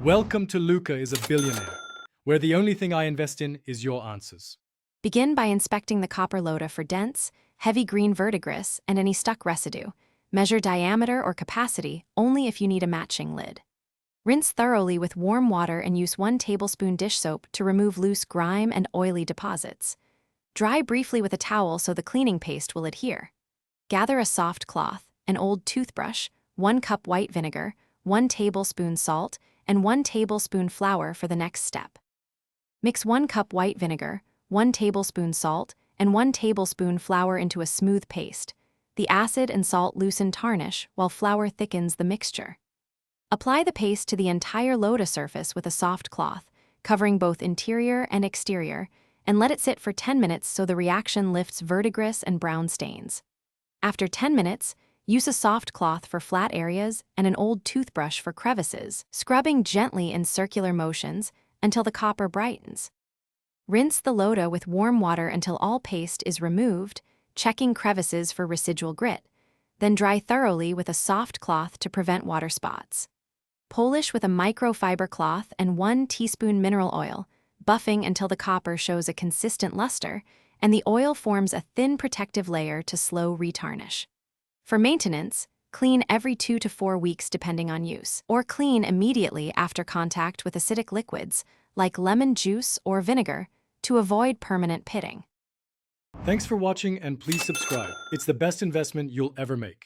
Welcome to Luca is a Billionaire, where the only thing I invest in is your answers. Begin by inspecting the copper Lota for dents, heavy green verdigris, and any stuck residue. Measure diameter or capacity only if you need a matching lid. Rinse thoroughly with warm water and use 1 tablespoon dish soap to remove loose grime and oily deposits. Dry briefly with a towel so the cleaning paste will adhere. Gather a soft cloth, an old toothbrush, 1 cup white vinegar, 1 tablespoon salt, and 1 tablespoon flour for the next step. Mix 1 cup white vinegar, 1 tablespoon salt, and 1 tablespoon flour into a smooth paste. The acid and salt loosen tarnish while flour thickens the mixture. Apply the paste to the entire Lota surface with a soft cloth, covering both interior and exterior, and let it sit for 10 minutes so the reaction lifts verdigris and brown stains. After 10 minutes, use a soft cloth for flat areas and an old toothbrush for crevices, scrubbing gently in circular motions until the copper brightens. Rinse the Lota with warm water until all paste is removed, checking crevices for residual grit, then dry thoroughly with a soft cloth to prevent water spots. Polish with a microfiber cloth and 1 teaspoon mineral oil, buffing until the copper shows a consistent luster and the oil forms a thin protective layer to slow retarnish. For maintenance, clean every 2 to 4 weeks depending on use, or clean immediately after contact with acidic liquids like lemon juice or vinegar to avoid permanent pitting. Thanks for watching and please subscribe. It's the best investment you'll ever make.